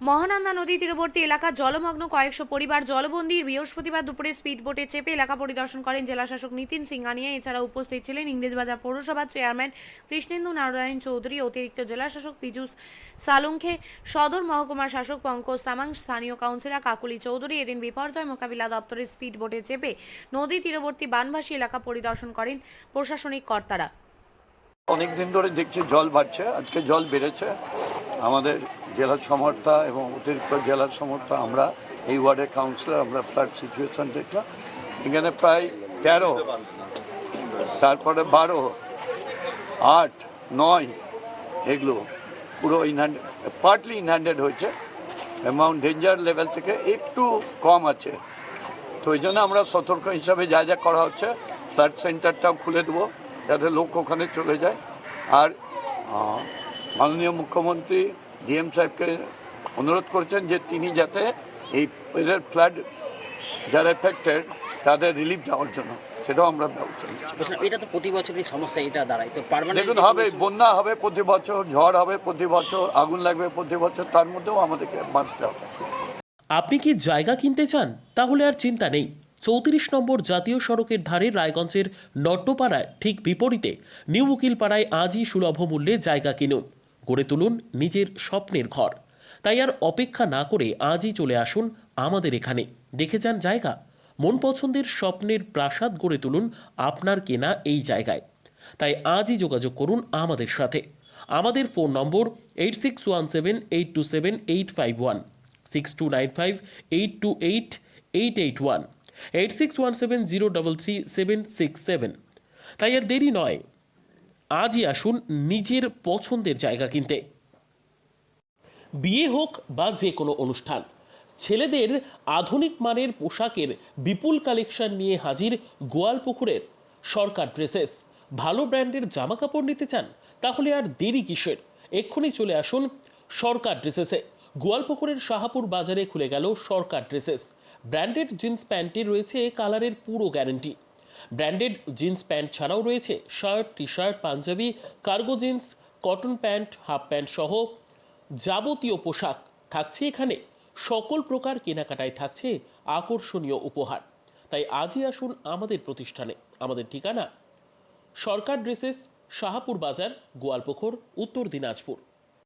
মহানন্দা নদী তীরবর্তী এলাকার জলমগ্ন কয়েকশো পরিবার জলবন্দী। বৃহস্পতিবার দুপুরে স্পিড বোটে চেপে এলাকা পরিদর্শন করেন জেলাশাসক নিতিন সিংহানিয়া। এছাড়া উপস্থিত ছিলেন ইংরেজবাজার পৌরসভার চেয়ারম্যান কৃষ্ণেন্দু নারায়ণ চৌধুরী, অতিরিক্ত জেলাশাসক পীযূষ সালুঙ্খে, সদর মহকুমার শাসক পঙ্কজ তামাং, স্থানীয় কাউন্সিলর কাকুলি চৌধুরী। এদিন বিপর্যয় মোকাবিলা দপ্তরের স্পিড বোটে চেপে নদী তীরবর্তী বানভাসী এলাকা পরিদর্শন করেন প্রশাসনিক কর্তারা। অনেকদিন ধরে দেখছি জল বাড়ছে, আজকে জল বেড়েছে। আমাদের জেলার সমর্থা এবং অতিরিক্ত জেলার সমর্থা আমরা এই ওয়ার্ডের কাউন্সিলর, আমরা ফ্লাড সিচুয়েশন দেখলাম। এখানে প্রায় 13, তারপরে 12, 8, 9 এগুলো পুরো পার্টলি ইনহ্যান্ডেড হয়েছে। অ্যামাউন্ট ডেঞ্জার লেভেল থেকে একটু কম আছে। তো এই জন্য আমরা সতর্ক হিসাবে যা যা করা হচ্ছে, ফ্লাড সেন্টারটাও খুলে দেবো যাতে লোক ওখানে চলে যায়। আর মাননীয় মুখ্যমন্ত্রী ডিএম সাহেবকে অনুরোধ করেছেন যে তিনি যাতে এই ফ্লাড যারা এফেক্টেড তাদের রিলিফ দেওয়ার জন্য, সেটাও আমরা ব্যবস্থা নিচ্ছি। এটা তো প্রতি বছরই সমস্যা, এটা দাঁড়ায় তো দেখুন, হবে বন্যা, হবে প্রতি বছর ঝড়, হবে প্রতি বছর আগুন লাগবে প্রতি বছর, তার মধ্যেও আমাদেরকে বাঁচতে হবে। আপনি কি জায়গা কিনতে চান? তাহলে আর চিন্তা নেই। 34 নম্বর জাতীয় সড়কের ধারে রায়গঞ্জের নট্টপাড়ায় ঠিক বিপরীতে নিউ উকিলপাড়ায় আজই সুলভ মূল্যে জায়গা কিনুন, গড়ে তুলুন নিজের স্বপ্নের ঘর। তাই আর অপেক্ষা না করে আজই চলে আসুন আমাদের এখানে, দেখে যান জায়গা। মন পছন্দের স্বপ্নের প্রাসাদ গড়ে তুলুন আপনার কেনা এই জায়গায়। তাই আজই যোগাযোগ করুন আমাদের সাথে। আমাদের ফোন নম্বর 8617827851, 6295828881, 8617033767। তাই আর দেরি নয়, আজই আসুন নিজের পছন্দের জায়গা কিনতে। বিয়ে হোক বা যে কোনো অনুষ্ঠান, ছেলেদের আধুনিক মানের পোশাকের বিপুল কালেকশন নিয়ে হাজির গোয়ালপুকুরের সরকার ড্রেসেস। ভালো ব্র্যান্ডের জামা কাপড় নিতে চান? তাহলে আর দেরি কিসের? এক্ষুনি চলে আসুন সরকার ড্রেসেসে। গোয়ালপুকুরের শাহাপুর বাজারে খুলে গেল সরকার ড্রেসেস। ব্র্যান্ডেড জিন্স প্যান্টের রয়েছে কালারের পুরো গ্যারেন্টি। ব্র্যান্ডেড জিন্স প্যান্ট ছাড়াও রয়েছে shirt, T shirt, panjabi, cargo jeans, cotton pant, half pant সহ যাবতীয় পোশাক থাকছে এখানে। সকল প্রকার কেনাকাটায় থাকছে আকর্ষণীয় উপহার। তাই আজই আসুন আমাদের প্রতিষ্ঠানে। আমাদের ঠিকানা সরকার ড্রেসেস, শাহাপুর বাজার, গোয়ালপুকুর, উত্তর দিনাজপুর।